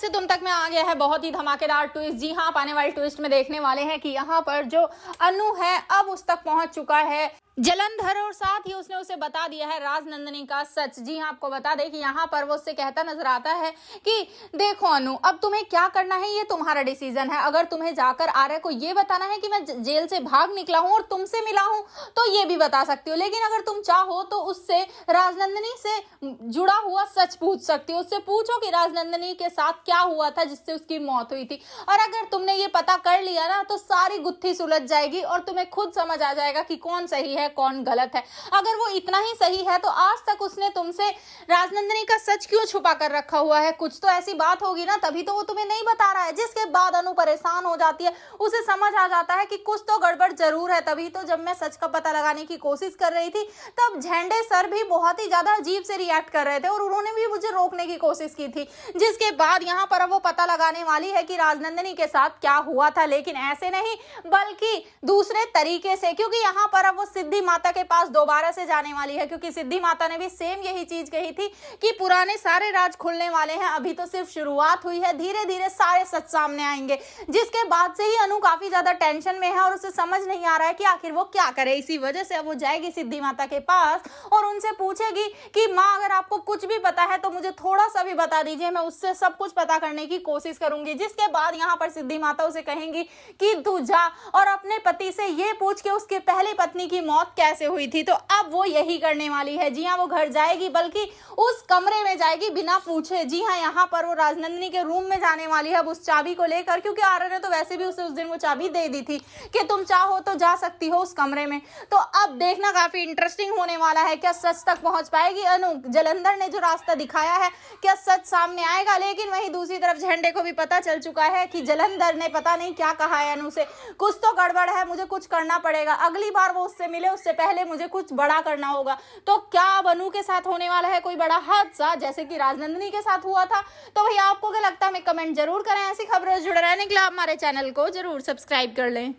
से तुम तक में आ गया है बहुत ही धमाकेदार ट्विस्ट। जी हाँ, आप आने वाले ट्विस्ट में देखने वाले हैं कि यहाँ पर जो अनु है अब उस तक पहुंच चुका है जलंधर और साथ ही उसने उसे बता दिया है राजनंदिनी का सच। जी हाँ, आपको बता दें कि यहाँ पर वो उससे कहता नजर आता है कि देखो अनु, अब तुम्हें क्या करना है ये तुम्हारा डिसीजन है। अगर तुम्हें जाकर आर्य को ये बताना है कि मैं जेल से भाग निकला हूँ और तुमसे मिला हूँ तो ये भी बता सकती हो, लेकिन अगर तुम चाहो तो उससे राजनंदिनी से जुड़ा हुआ सच पूछ सकती हो। उससे पूछो कि राजनंदिनी के साथ क्या हुआ था जिससे उसकी मौत हुई थी, और अगर तुमने ये पता कर लिया ना तो सारी गुत्थी सुलझ जाएगी और तुम्हें खुद समझ आ जाएगा कि कौन सही है कौन गलत है। अगर वो इतना ही सही है तो आज तक उसने तुमसे राजनंदिनी का सच क्यों छुपा कर रखा हुआ है? कुछ तो ऐसी बात होगी ना, तभी तो वो तुम्हें नहीं बता रहा है। जिसके बाद अनु परेशान हो जाती है, उसे समझ आ जाता है कि कुछ तो गड़बड़ जरूर है। तभी तो जब मैं सच का पता लगाने की कोशिश कर रही थी तब झंडे सर भी बहुत ही ज्यादा अजीब से रिएक्ट कर रहे थे और उन्होंने भी मुझे रोकने की कोशिश की थी। जिसके बाद यहाँ पर अब वो पता लगाने वाली है कि राजनंदिनी के साथ क्या हुआ था, लेकिन ऐसे नहीं बल्कि दूसरे तरीके से, क्योंकि यहाँ पर अब वो सिद्धि माता के पास दोबारा से जाने वाली है। क्योंकि सिद्धि माता ने भी सेम यही चीज कही थी कि पुराने सारे राज खुलने वाले हैं, अभी तो सिर्फ शुरुआत हुई है, धीरे धीरे सारे सच सामने आएंगे। जिसके बाद से ही अनु काफी ज्यादा टेंशन में है और उसे समझ नहीं आ रहा है कि आखिर वो क्या करे। इसी वजह से अब वो जाएगी सिद्धि माता के पास और उनसे पूछेगी कि माँ, अगर आपको कुछ भी पता है तो मुझे थोड़ा सा भी बता दीजिए, मैं उससे सब कुछ पता करने की कोशिश करूंगी। जिसके बाद यहाँ पर सिद्धि माता उसे कहेंगी कि तू जा और अपने पति से ये पूछ के उसके पहली पत्नी की मौत कैसे हुई थी। तो अब वो यही करने वाली है। जी हाँ, वो घर जाएगी, बल्कि उस कमरे में जाएगी बिना पूछे। जी हाँ, यहाँ पर वो राजनंदिनी के रूम में जाने वाली है अब उस चाबी को लेकर, क्योंकि आर्य ने तो वैसे भी उसे उस दिन वो चाबी दे दी थी कि तुम चाहो तो जा सकती हो उस कमरे में। तो अब देखना काफी इंटरेस्टिंग होने वाला है। क्या सच तक पहुंच पाएगी अनु? जलंधर ने जो रास्ता दिखाया है, क्या सच सामने आएगा? लेकिन वहीं दूसरी तरफ झंडे को भी पता चल चुका है कि जलंधर ने पता नहीं क्या कहा है अनु से। कुछ तो गड़बड़ है, मुझे कुछ करना पड़ेगा। अगली बार वो उससे मिले उससे पहले मुझे कुछ बड़ा करना होगा। तो क्या अब अनु के साथ होने वाला है कोई बड़ा हादसा जैसे कि राजनंदिनी के साथ हुआ था? तो भैया आपको क्या लगता है, हमें कमेंट जरूर करें। ऐसी खबरों से जुड़े रहने के लिए आप हमारे चैनल को जरूर सब्सक्राइब कर लें।